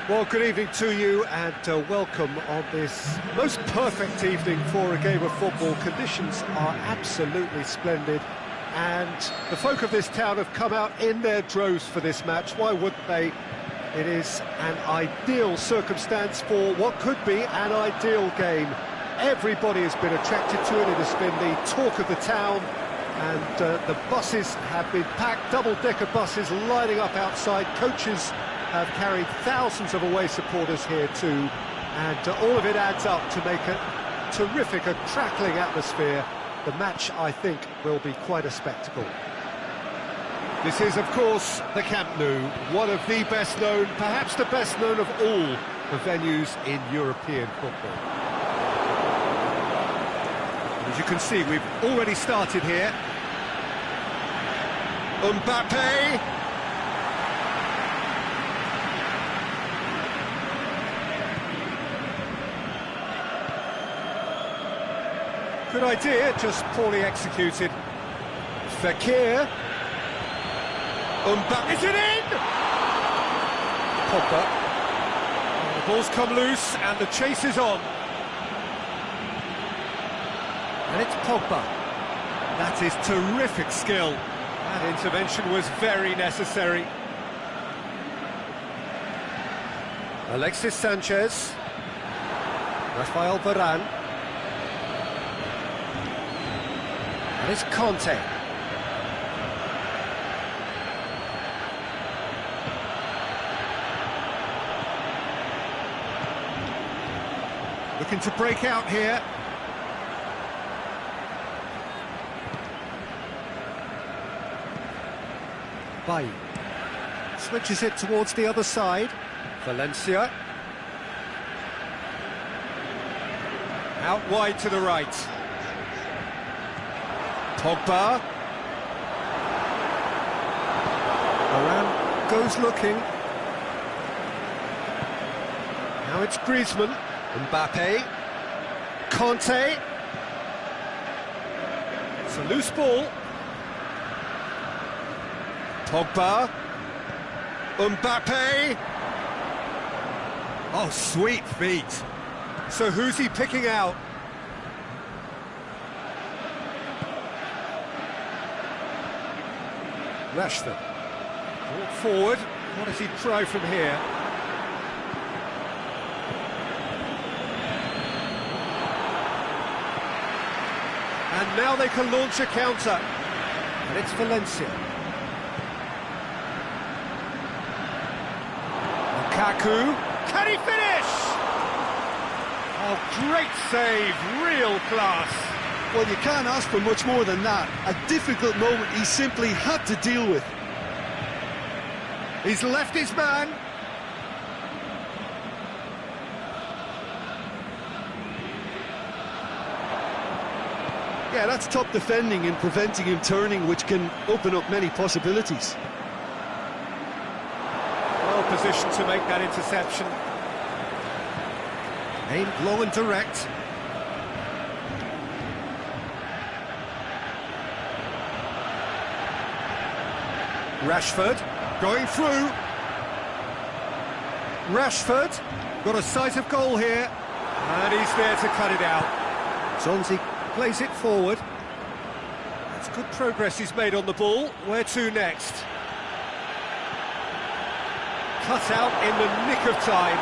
Well, good evening to you and welcome on this most perfect evening for a game of football. Conditions are absolutely splendid and the folk of this town have come out in their droves for this match. Why wouldn't they? It is an ideal circumstance for what could be an ideal game. Everybody has been attracted to it. It has been the talk of the town, and the buses have been packed, double-decker buses lining up outside. Coaches have carried thousands of away supporters here too, and all of it adds up to make a terrific, a crackling atmosphere. The match, I think, will be quite a spectacle. This is, of course, the Camp Nou, one of the best known, perhaps the best known of all the venues in European football. As you can see, we've already started here. Mbappe. Good idea, just poorly executed. Fekir. Mbappe, is it in? Pogba. The ball's come loose and the chase is on. And it's Pogba. That is terrific skill. That intervention was very necessary. Alexis Sanchez. Rafael Varane. And it's Conte. Looking to break out here. Bailly switches it towards the other side. Valencia. Out wide to the right. Pogba. Varane goes looking. Now it's Griezmann. Mbappe. Conte. It's a loose ball. Pogba. Mbappe. Oh, sweet feet. So who's he picking out? Rashford. Brought forward. What does he try from here? And now they can launch a counter. And it's Valencia. Lukaku. Can he finish? Oh, great save. Real class. Well, you can't ask for much more than that. A difficult moment he simply had to deal with. He's left his man. Yeah, that's top defending and preventing him turning, which can open up many possibilities. Well positioned to make that interception. Aimed low and direct. Rashford going through. Rashford got a sight of goal here, and he's there to cut it out. Zonzi plays it forward. That's good progress he's made on the ball. Where to next? Cut out in the nick of time.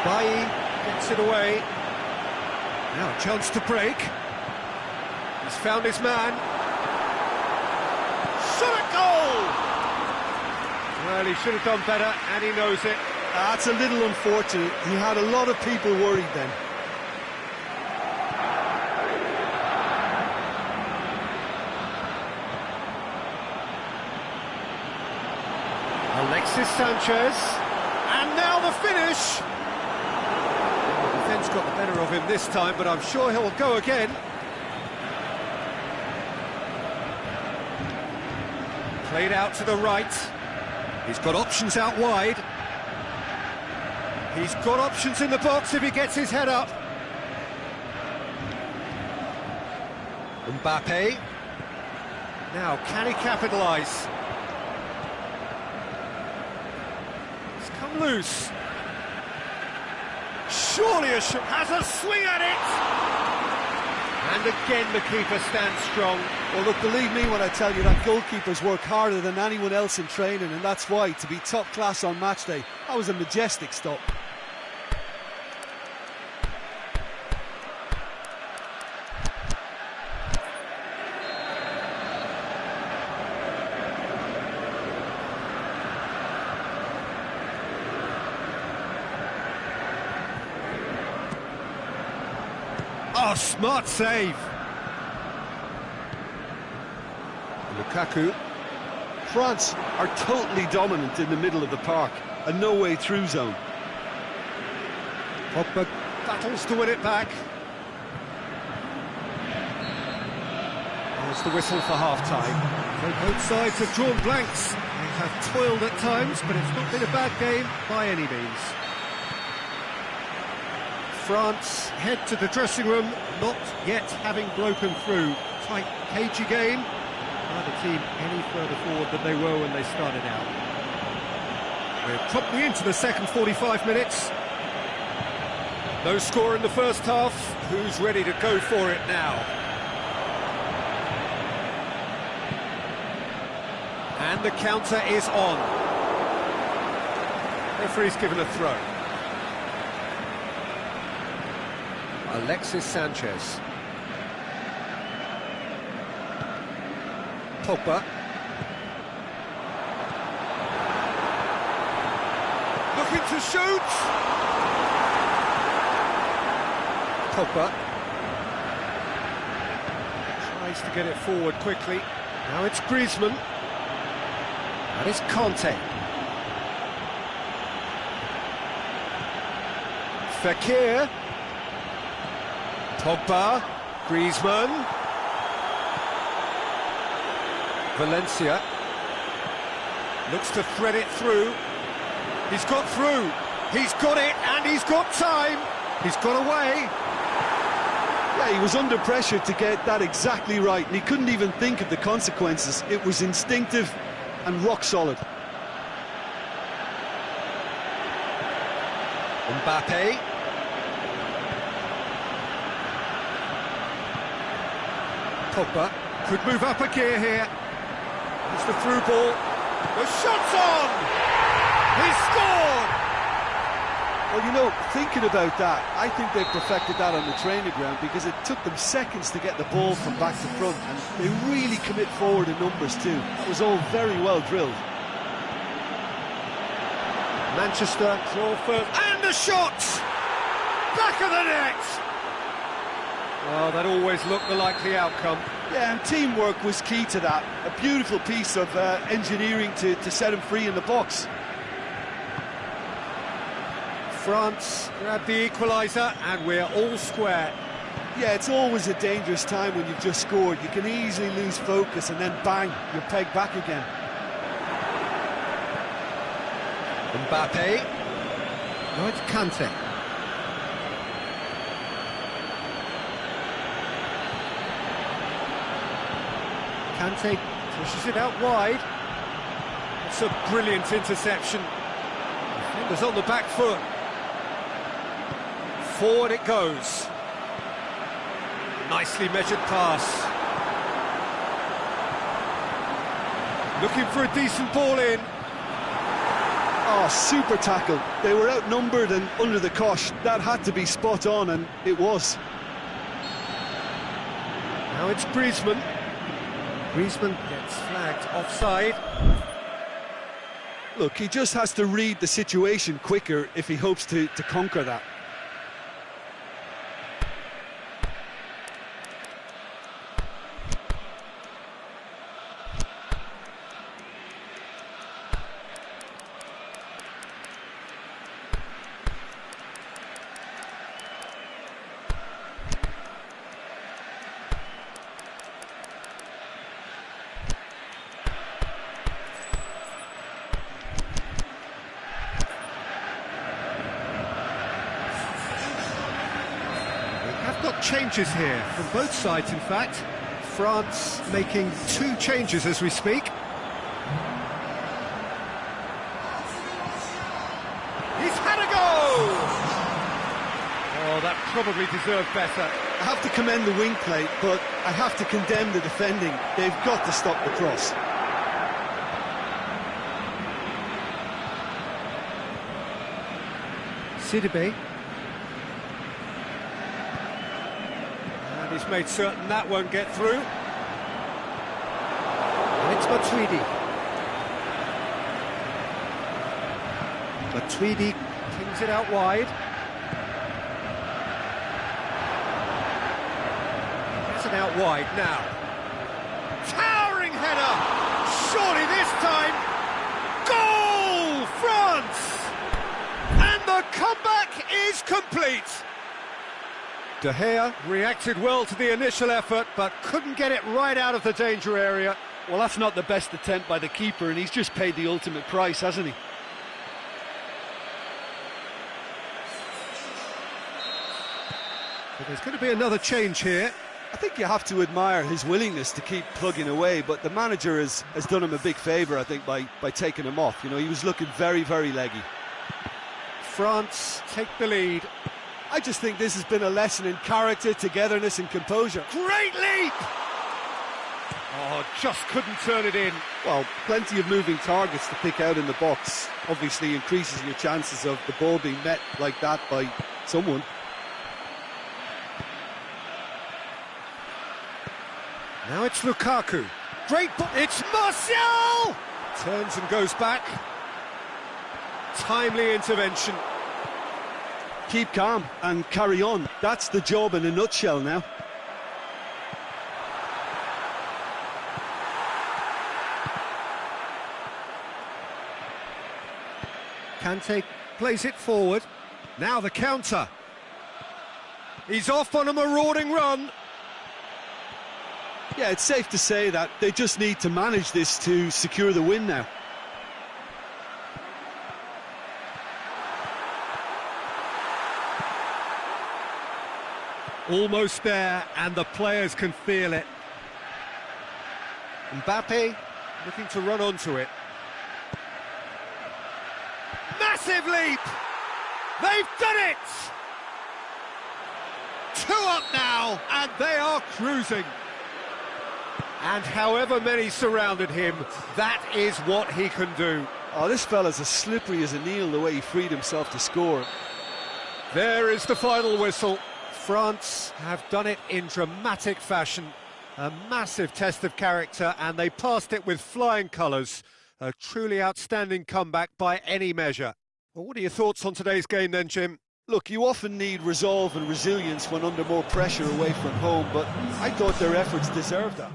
Bailly gets it away. Now a chance to break. He's found his man. Shot at goal! Well, he should have done better, and he knows it. That's a little unfortunate. He had a lot of people worried then. Alexis Sanchez, and now the finish! The defence got the better of him this time, but I'm sure he'll go again. Played out to the right. He's got options out wide. He's got options in the box if he gets his head up. Mbappe. Now, can he capitalise? come loose. Surely a shot has a swing at it. And again the keeper stands strong. Well, look, believe me when I tell you that goalkeepers work harder than anyone else in training, and that's why, to be top class on match day, that was a majestic stop. Oh, smart save. Lukaku. France are totally dominant in the middle of the park, a no-way through zone. Pogba battles to win it back. There's the whistle for half-time. Both sides have drawn blanks. They have toiled at times, but it's not been a bad game by any means. France head to the dressing room, not yet having broken through. Tight, cagey game. Neither team any further forward than they were when they started out. We're promptly into the second 45 minutes. No score in the first half. Who's ready to go for it now? And the counter is on. Referee's given a throw. Alexis Sanchez. Pogba. Looking to shoot. Pogba. Tries to get it forward quickly. Now it's Griezmann. That is Conte. Fekir. Pogba, Griezmann, Valencia, looks to thread it through, he's got through, he's got it, and he's got time, he's got away. Yeah, he was under pressure to get that exactly right, and he couldn't even think of the consequences. It was instinctive and rock solid. Mbappe. Pogba could move up a gear here. It's the through ball. The shot's on! He's scored! Well, you know, thinking about that, I think they've perfected that on the training ground because it took them seconds to get the ball from back to front, and they really commit forward in numbers too. That was all very well drilled. Manchester draw first, and the shot! Back of the net! Well, that always looked the likely outcome. Yeah, and teamwork was key to that. A beautiful piece of engineering to set him free in the box. France grab the equaliser, and we're all square. Yeah, it's always a dangerous time when you've just scored. You can easily lose focus, and then bang, you're pegged back again. Mbappe. No, it's Kante. Kante pushes it out wide. It's a brilliant interception. Defenders on the back foot. Forward it goes. Nicely measured pass. Looking for a decent ball in. Oh, super tackle. They were outnumbered and under the cosh. That had to be spot on, and it was. Now it's Griezmann. Griezmann gets flagged offside. Look, he just has to read the situation quicker if he hopes to conquer that. Got changes here from both sides, in fact. France making 2 changes as we speak. Well, that probably deserved better. I have to commend the wing play, but I have to condemn the defending. They've got to stop the cross. Sidibe. And he's made certain that won't get through. And it's Matuidi. Matuidi kings it out wide. That's an out wide now. Towering header! Surely this time, goal, France! And the comeback is complete. De Gea reacted well to the initial effort, but couldn't get it right out of the danger area. Well, that's not the best attempt by the keeper, and he's just paid the ultimate price, hasn't he? But there's going to be another change here. I think you have to admire his willingness to keep plugging away, but the manager has done him a big favour, I think, by taking him off. You know, he was looking very, very leggy. France take the lead. I just think this has been a lesson in character, togetherness and composure. Great leap! Oh, just couldn't turn it in. Well, plenty of moving targets to pick out in the box. Obviously increases your chances of the ball being met like that by someone. Now it's Lukaku. Great ball. It's Martial! Turns and goes back. Timely intervention. Keep calm and carry on. That's the job in a nutshell now. Kante plays it forward. Now the counter. He's off on a marauding run. Yeah, it's safe to say that they just need to manage this to secure the win now. Almost there, and the players can feel it. Mbappe looking to run onto it. Massive leap! They've done it! 2 up now, and they are cruising. And however many surrounded him, that is what he can do. Oh, this fella's as slippery as a needle, the way he freed himself to score. There is the final whistle. France have done it in dramatic fashion. A massive test of character, and they passed it with flying colours. A truly outstanding comeback by any measure. Well, what are your thoughts on today's game then, Jim? Look, you often need resolve and resilience when under more pressure away from home, but I thought their efforts deserved that.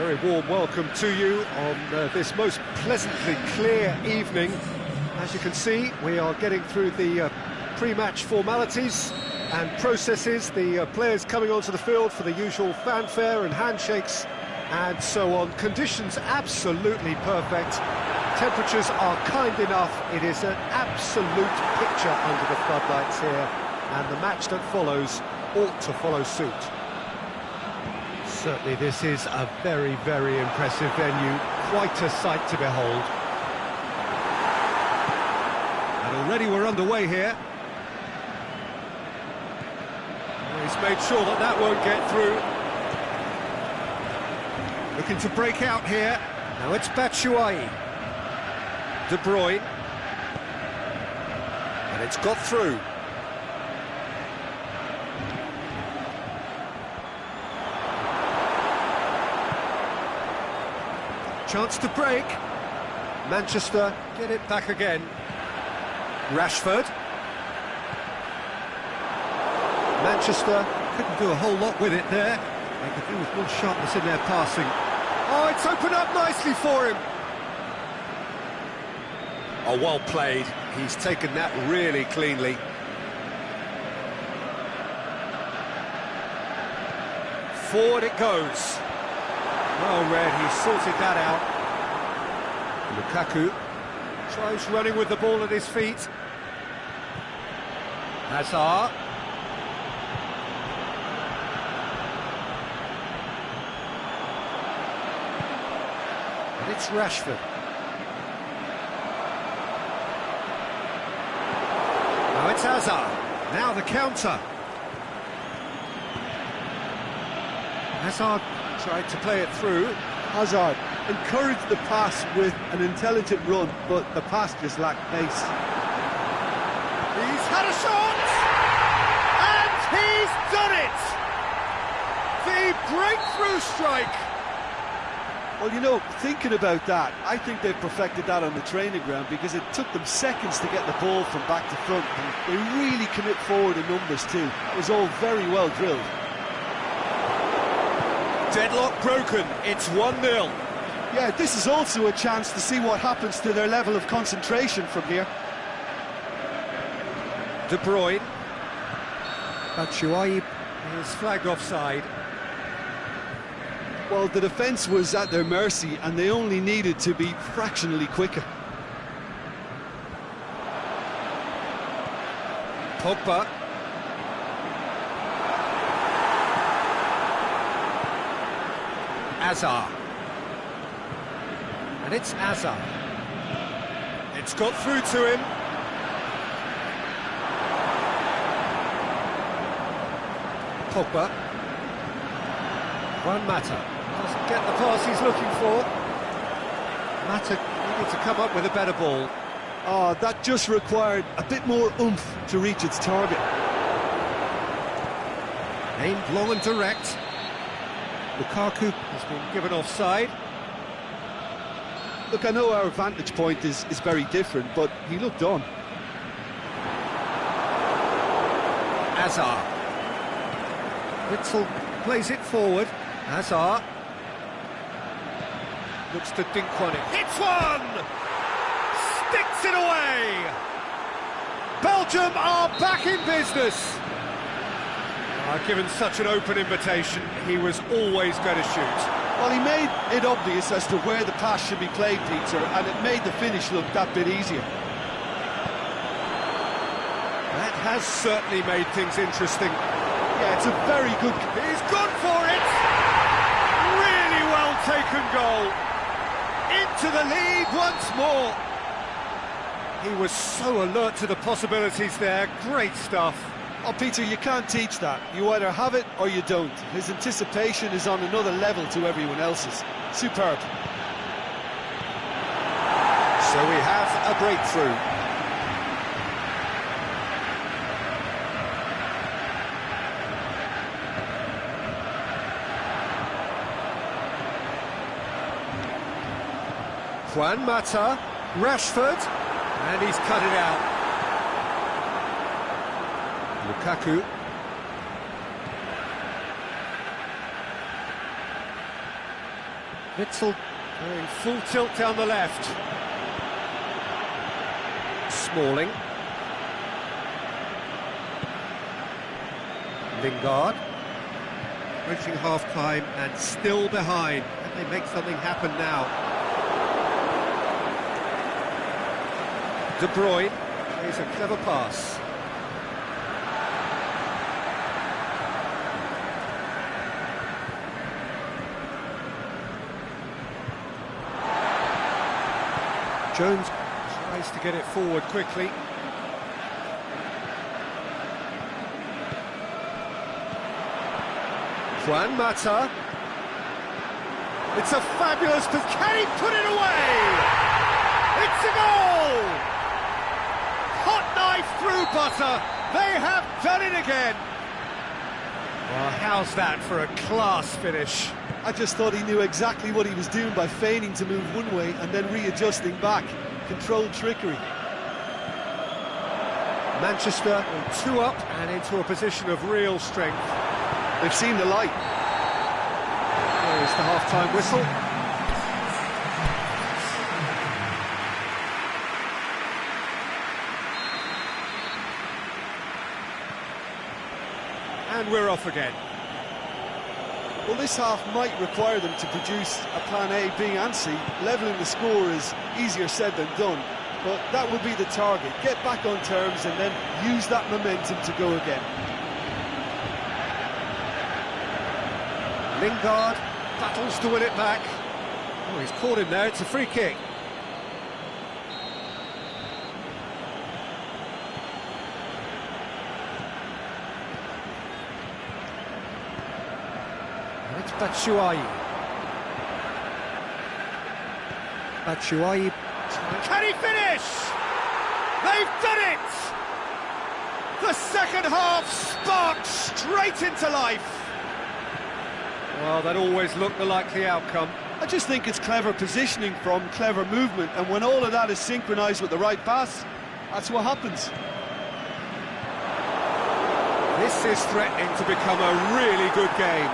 Very warm welcome to you on this most pleasantly clear evening. As you can see, we are getting through the pre-match formalities and processes, the players coming onto the field for the usual fanfare and handshakes and so on. Conditions absolutely perfect. Temperatures are kind enough. It is an absolute picture under the floodlights here, and the match that follows ought to follow suit. Certainly this is a very, very impressive venue. Quite a sight to behold. And already we're underway here. He's made sure that that won't get through. Looking to break out here. Now it's Batshuayi. De Bruyne. And it's got through. Chance to break. Manchester get it back again. Rashford. Manchester couldn't do a whole lot with it there. They could do with more sharpness in their passing. Oh, it's opened up nicely for him. Oh, well played. He's taken that really cleanly. Forward it goes. Well read, he sorted that out. Lukaku tries running with the ball at his feet. Hazard. And it's Rashford. Now it's Hazard. Now the counter. Hazard tried to play it through. Hazard encouraged the pass with an intelligent run, but the pass just lacked pace. He's had a shot! And he's done it! The breakthrough strike! Well, you know, thinking about that, I think they've perfected that on the training ground because it took them seconds to get the ball from back to front. And they really commit forward in numbers too. That was all very well drilled. Deadlock broken, it's 1-0. Yeah, this is also a chance to see what happens to their level of concentration from here. De Bruyne. Batshuayi is flagged offside. Well, the defence was at their mercy and they only needed to be fractionally quicker. Pogba. Hazard. And it's Hazard. It's got through to him. Pogba. Juan Mata doesn't get the pass he's looking for. Mata needed to come up with a better ball. Oh, that just required a bit more oomph to reach its target. Aimed long and direct. Lukaku has been given offside. Look, I know our vantage point is very different, but he looked on. Hazard. Witzel plays it forward. Hazard. Looks to dink one. Hits one! Sticks it away! Belgium are back in business! Given such an open invitation, he was always going to shoot. Well, he made it obvious as to where the pass should be played, Peter, and it made the finish look that bit easier. That has certainly made things interesting. Yeah, it's a very good... He's gone for it! Really well taken goal. Into the lead once more. He was so alert to the possibilities there. Great stuff. Oh, Peter, you can't teach that. You either have it or you don't. His anticipation is on another level to everyone else's. Superb. So we have a breakthrough. Juan Mata, Rashford, and he's cut it out. Lukaku. Witzel going full tilt down the left. Smalling. Lingard. Approaching half-time and still behind. Can they make something happen now? De Bruyne plays a clever pass. Jones tries to get it forward quickly. Juan Mata. It's a fabulous pass. Can he put it away? It's a goal! Hot knife through butter. They have done it again. Well, how's that for a class finish? I just thought he knew exactly what he was doing by feigning to move one way and then readjusting back. Controlled trickery. Manchester 2 up and into a position of real strength. They've seen the light. There is the half-time whistle. And we're off again. Well, this half might require them to produce a plan A, B and C. Levelling the score is easier said than done, but that would be the target. Get back on terms and then use that momentum to go again. Lingard battles to win it back. Oh, he's caught him there, it's a free kick. And it's Batshuayi. Batshuayi. Can he finish? They've done it! The second half sparked straight into life. Well, that always looked the likely outcome. I just think it's clever positioning from clever movement, and when all of that is synchronised with the right pass, that's what happens. This is threatening to become a really good game.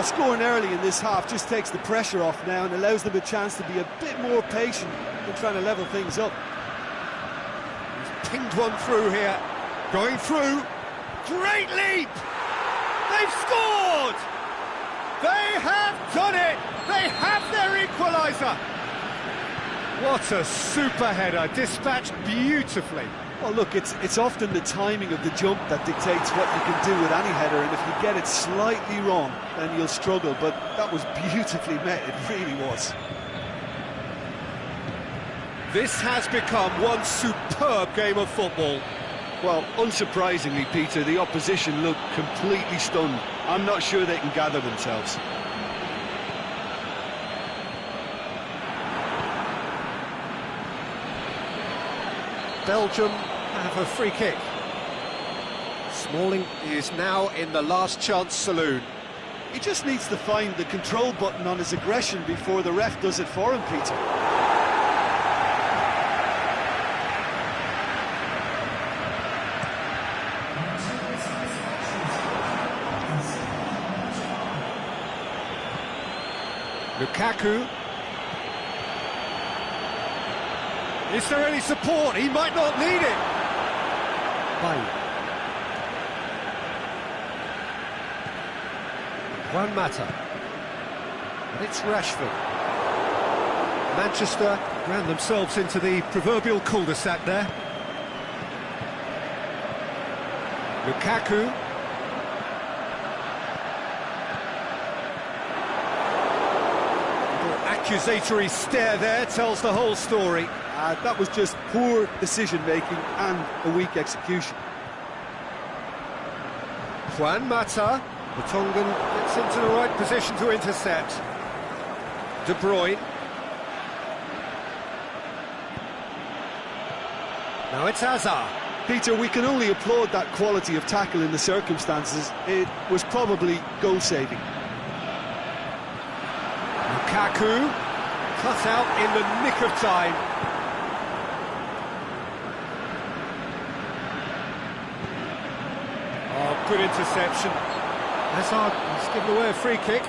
Scoring early in this half just takes the pressure off now and allows them a chance to be a bit more patient in trying to level things up. He's pinged one through here. Going through. Great leap! They've scored! They have done it! They have their equaliser! What a super header, dispatched beautifully. Well, look, it's often the timing of the jump that dictates what you can do with any header, and if you get it slightly wrong, then you'll struggle, but that was beautifully met, it really was. This has become one superb game of football. Well, unsurprisingly, Peter, the opposition look completely stunned. I'm not sure they can gather themselves. Belgium have a free kick. Smalling is now in the last chance saloon. He just needs to find the control button on his aggression before the ref does it for him, Peter. Lukaku. Is there any support? He might not need it. Bye. Juan Mata. And it's Rashford. Manchester ran themselves into the proverbial cul-de-sac there. Lukaku. Accusatory stare there tells the whole story. That was just poor decision-making and a weak execution. Juan Mata. The Tongan gets into the right position to intercept. De Bruyne. Now it's Hazard. Peter, we can only applaud that quality of tackle in the circumstances. It was probably goal-saving. Lukaku, cut out in the nick of time. Oh, good interception. Hazard has given away a free kick.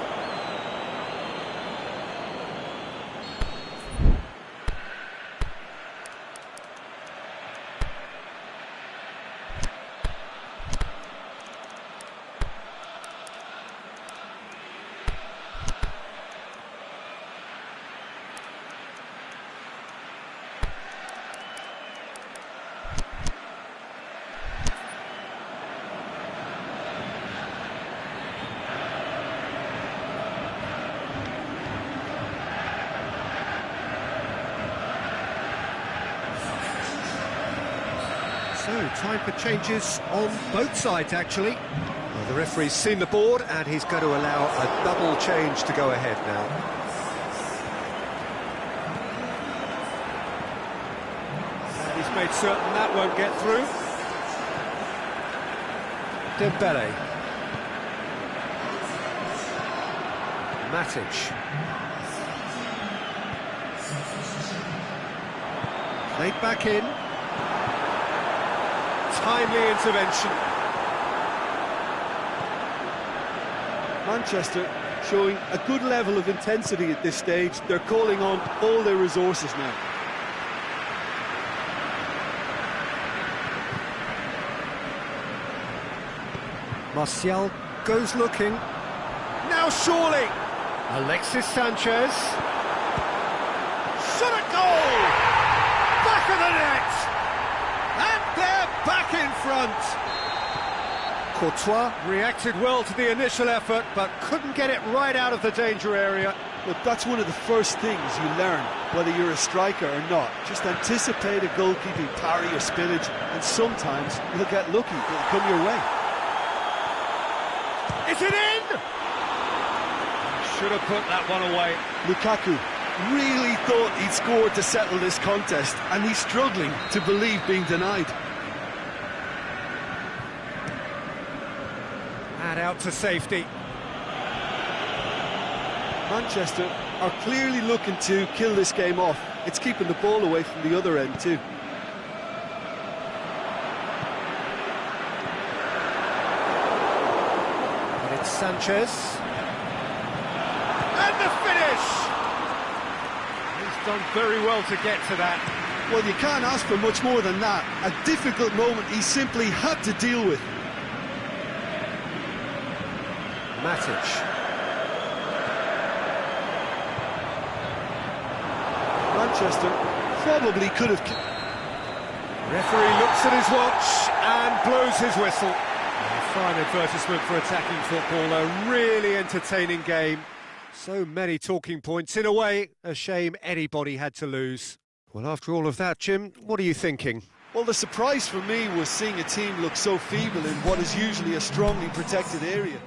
So, time for changes on both sides, actually. Well, the referee's seen the board, and he's going to allow a double change to go ahead now. And he's made certain that won't get through. Dembele. Matic. Played back in. Timely intervention. Manchester showing a good level of intensity at this stage. They're calling on all their resources now. Martial goes looking. Now surely! Alexis Sanchez. Shot at goal! Back of the net! And they're back in front! Courtois reacted well to the initial effort, but couldn't get it right out of the danger area. Look, that's one of the first things you learn, whether you're a striker or not. Just anticipate a goalkeeping parry or spillage, and sometimes you'll get lucky, it'll come your way. Is it in? Should have put that one away. Lukaku really thought he'd scored to settle this contest, and he's struggling to believe being denied. And out to safety. Manchester are clearly looking to kill this game off. It's keeping the ball away from the other end too. And it's Sanchez. And the finish! He's done very well to get to that. Well, you can't ask for much more than that. A difficult moment he simply had to deal with. Matic. Manchester probably could have... Referee looks at his watch and blows his whistle. A fine advertisement for attacking football, a really entertaining game. So many talking points. In a way, a shame anybody had to lose. Well, after all of that, Jim, what are you thinking? Well, the surprise for me was seeing a team look so feeble in what is usually a strongly protected area.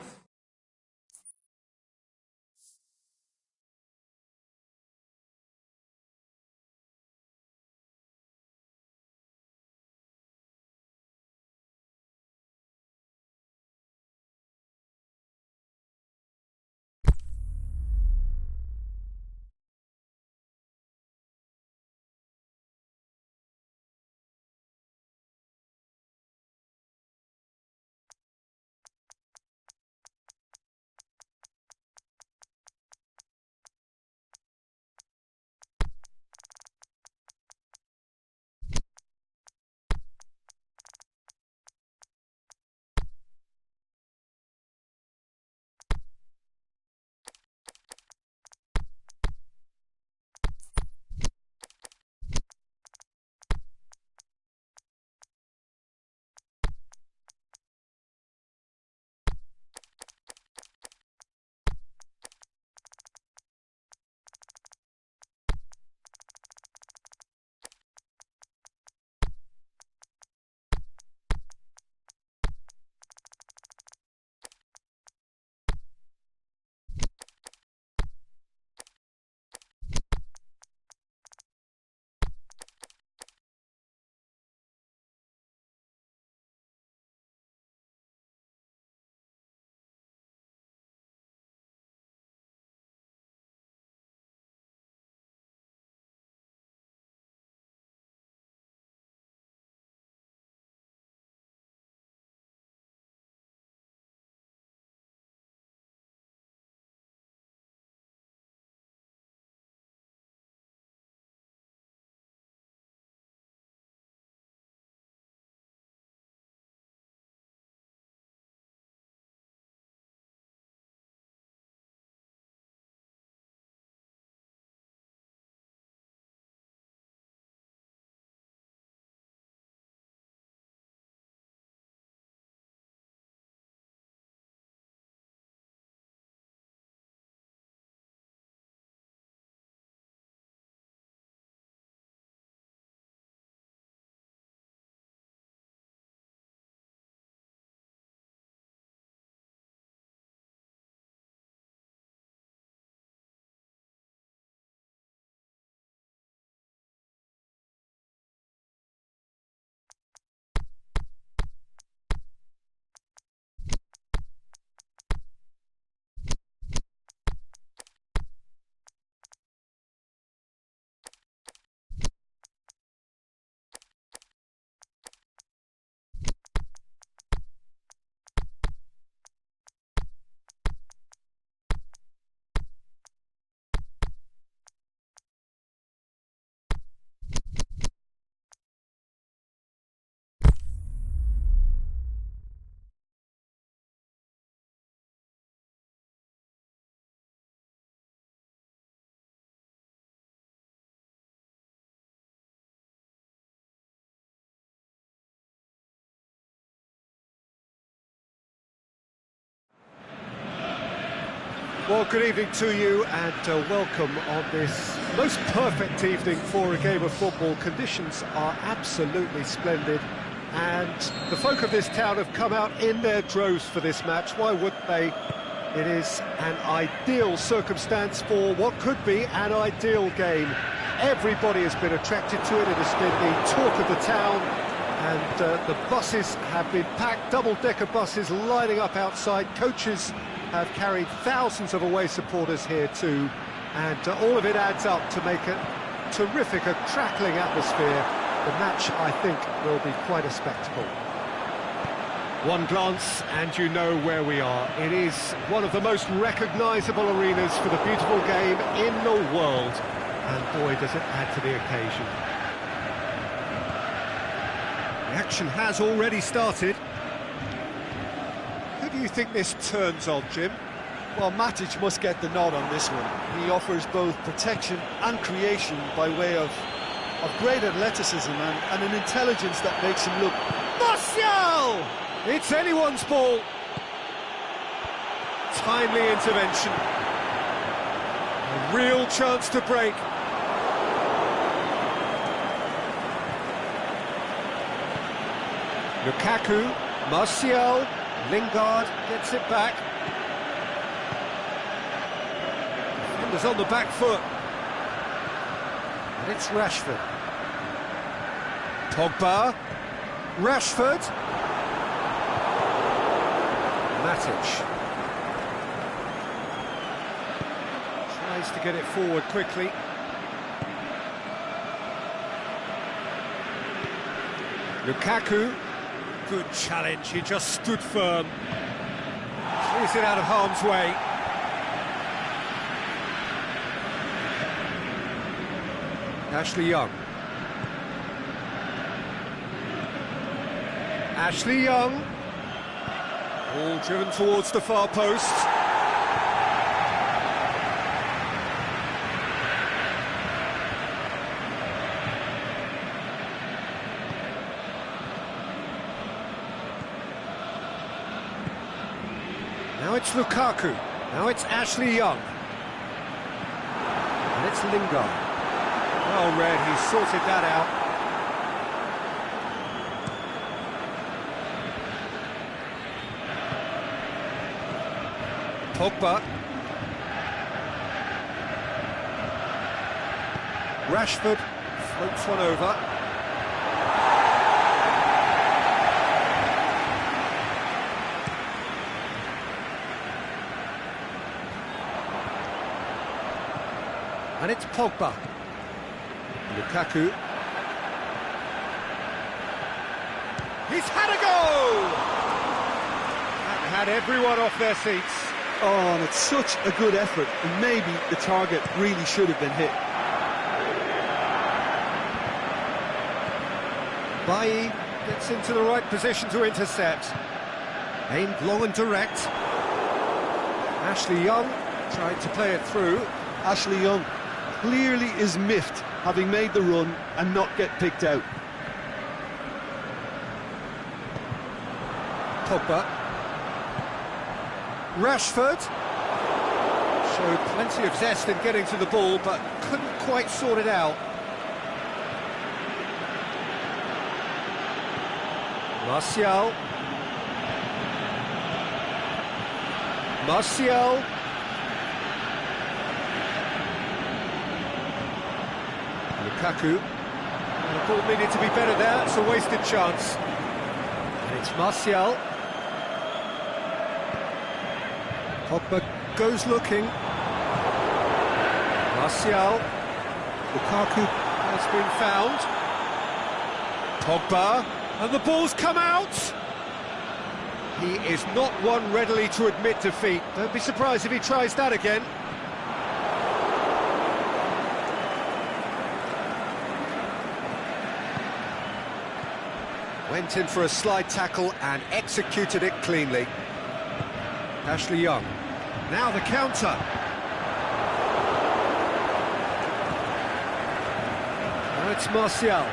Well, good evening to you and welcome on this most perfect evening for a game of football. Conditions are absolutely splendid and the folk of this town have come out in their droves for this match. Why wouldn't they? It is an ideal circumstance for what could be an ideal game. Everybody has been attracted to it. It has been the talk of the town and the buses have been packed, double-decker buses lining up outside. Coaches have carried thousands of away supporters here too, and all of it adds up to make a terrific, a crackling atmosphere. The match, I think, will be quite a spectacle. One glance and you know where we are. It is one of the most recognisable arenas for the beautiful game in the world, and boy does it add to the occasion. The action has already started. Who do you think this turns on, Jim? Well, Matic must get the nod on this one. He offers both protection and creation by way of great athleticism and an intelligence that makes him look... Martial! It's anyone's ball. Timely intervention. A real chance to break. Lukaku, Martial, Lingard gets it back. Defenders on the back foot. And it's Rashford. Pogba. Rashford. Matic. Tries to get it forward quickly. Lukaku. Good challenge, he just stood firm. Clears it out of harm's way. Ashley Young. Ashley Young. All driven towards the far post. Now it's Lukaku. Now it's Ashley Young. And it's Lingard. Well read, he sorted that out. Pogba. Rashford floats one over. And it's Pogba. Lukaku. He's had a go! That had everyone off their seats. Oh, and it's such a good effort, and maybe the target really should have been hit. Bailly gets into the right position to intercept. Aimed long and direct. Ashley Young tried to play it through. Ashley Young clearly is miffed, having made the run and not get picked out. Pogba. Rashford showed plenty of zest in getting to the ball, but couldn't quite sort it out. Martial. Martial. Lukaku. And the ball needed to be better there, it's a wasted chance. And it's Martial. Pogba goes looking. Martial. Lukaku has been found. Pogba. And the ball's come out! He is not one readily to admit defeat. Don't be surprised if he tries that again. Went in for a slide tackle and executed it cleanly. Ashley Young. Now the counter. Now it's Martial.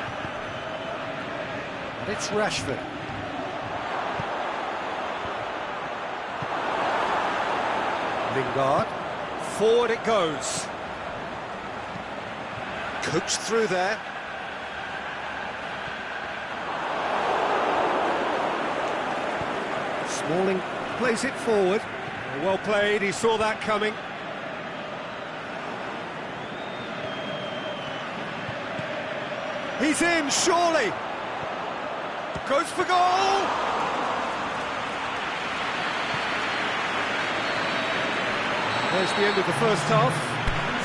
And it's Rashford. Lingard. Forward it goes. Coached through there. Smalling plays it forward. Well played, he saw that coming. He's in, surely. Goes for goal! There's the end of the first half.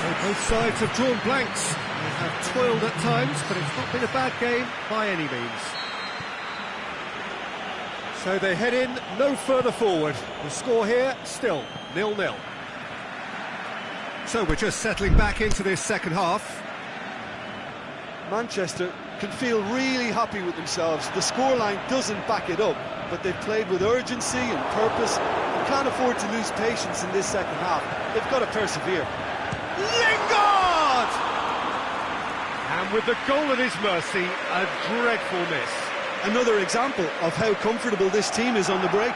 So both sides have drawn blanks. They have toiled at times, but it's not been a bad game by any means. So they head in no further forward. The score here, still 0-0. So we're just settling back into this second half. Manchester can feel really happy with themselves. The scoreline doesn't back it up, but they've played with urgency and purpose and can't afford to lose patience in this second half. They've got to persevere. Lingard! And with the goal at his mercy, a dreadful miss. Another example of how comfortable this team is on the break.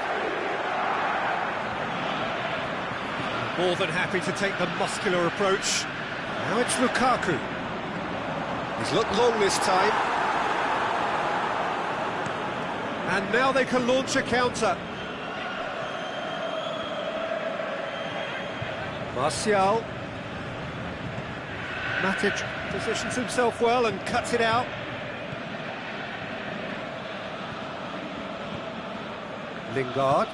More than happy to take the muscular approach. Now it's Lukaku. He's looked long this time. And now they can launch a counter. Martial. Matic positions himself well and cuts it out. Lingard.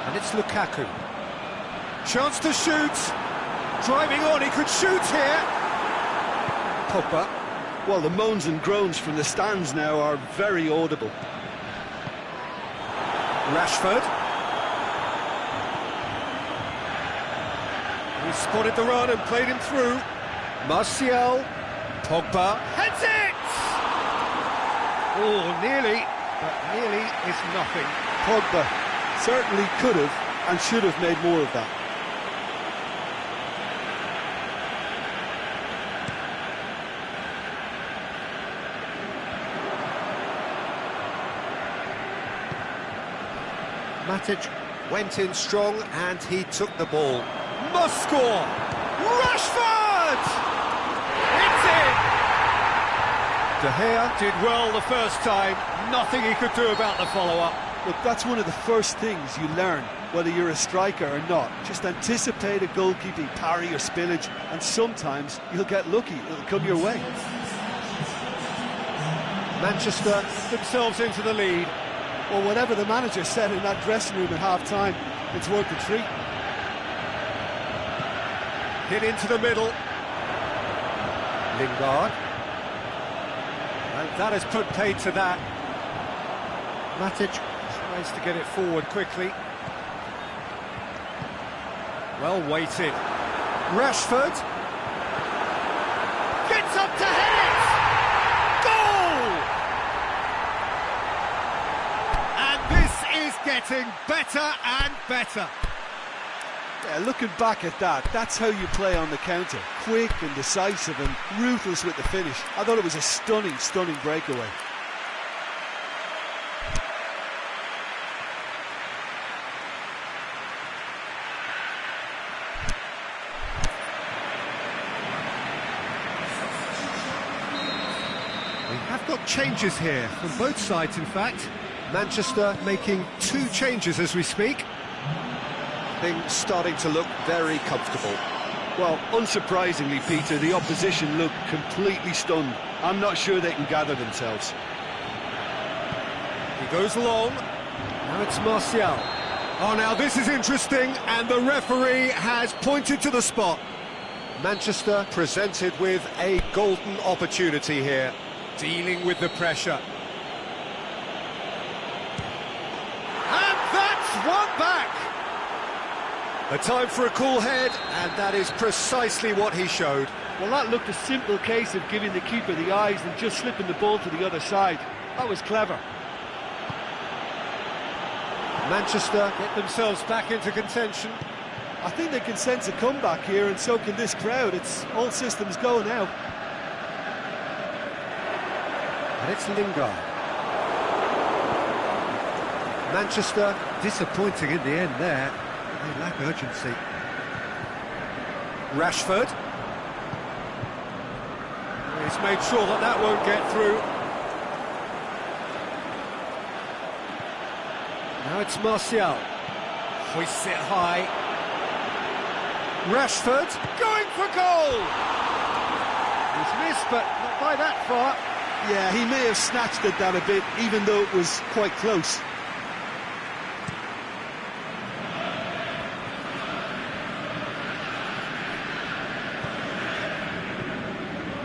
And it's Lukaku. Chance to shoot. Driving on, he could shoot here. Pogba. Well, the moans and groans from the stands now are very audible. Rashford. He spotted the run and played him through. Martial. Pogba. Heads it! Oh, nearly, but nearly is nothing. Pogba certainly could have and should have made more of that. Matic went in strong and he took the ball. Must score! Rashford! It's in! De Gea did well the first time. Nothing he could do about the follow-up. Look, that's one of the first things you learn, whether you're a striker or not. Just anticipate a goalkeeping parry or spillage, and sometimes you'll get lucky. It'll come your way. Manchester themselves into the lead. Well, whatever the manager said in that dressing room at half-time, it's worth the treat. Hit into the middle. Lingard. And that has put paid to that. Matic tries to get it forward quickly. Well weighted. Rashford. Gets up to head it! Goal! And this is getting better and better. Yeah, looking back at that, that's how you play on the counter. Quick and decisive and ruthless with the finish. I thought it was a stunning, stunning breakaway. We have got changes here from both sides, in fact. Manchester making 2 changes as we speak. Things starting to look very comfortable. Well, unsurprisingly, Peter, the opposition look completely stunned. I'm not sure they can gather themselves. He goes long. Now it's Martial. Oh, now this is interesting, and the referee has pointed to the spot. Manchester presented with a golden opportunity here, dealing with the pressure. And that's one back! A time for a cool head, and that is precisely what he showed. Well, that looked a simple case of giving the keeper the eyes and just slipping the ball to the other side. That was clever. Manchester get themselves back into contention. I think they can sense a comeback here, and so can this crowd. It's all systems go now. And it's Lingard. Manchester disappointing in the end there. They lack urgency. Rashford. He's made sure that that won't get through. Now it's Martial. Hoists it high. Rashford going for goal! He's missed, but not by that far. Yeah, he may have snatched at that a bit, even though it was quite close.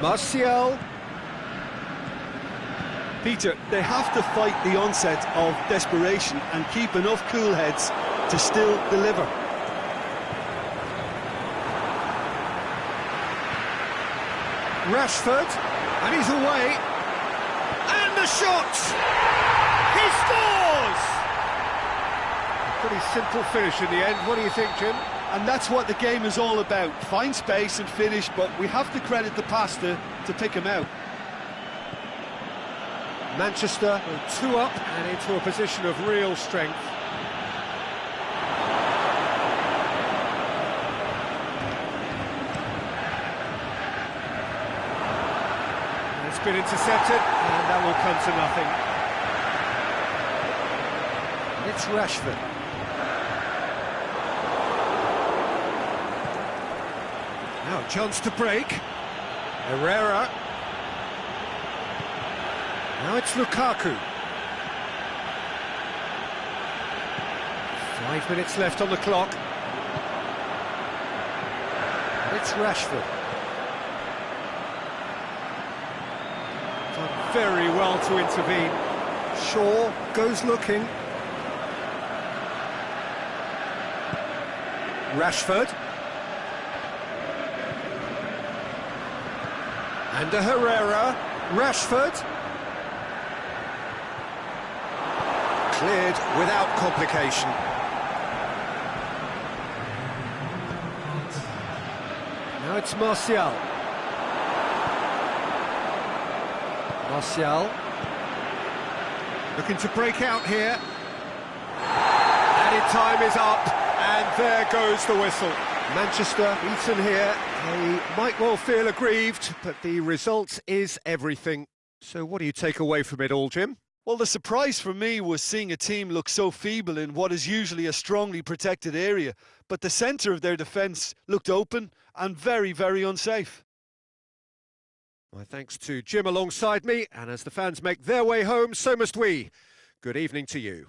Martial. Peter, they have to fight the onset of desperation and keep enough cool heads to still deliver. Rashford, and he's away. And the shot! He scores! A pretty simple finish in the end. What do you think, Jim? And that's what the game is all about. Find space and finish, but we have to credit the passer to pick him out. Manchester go 2 up and into a position of real strength. It's been intercepted, and that will come to nothing. It's Rashford. Now a chance to break. Herrera. Now it's Lukaku. 5 minutes left on the clock. It's Rashford. Done very well to intervene. Shaw goes looking. Rashford. And a Herrera. Rashford. Cleared without complication. Now it's Martial. Martial. Looking to break out here. Added time is up, and there goes the whistle. Manchester beaten here. They might well feel aggrieved, but the result is everything. So what do you take away from it all, Jim? Well, the surprise for me was seeing a team look so feeble in what is usually a strongly protected area, but the centre of their defence looked open and very, very unsafe. My thanks to Jim alongside me, and as the fans make their way home, so must we. Good evening to you.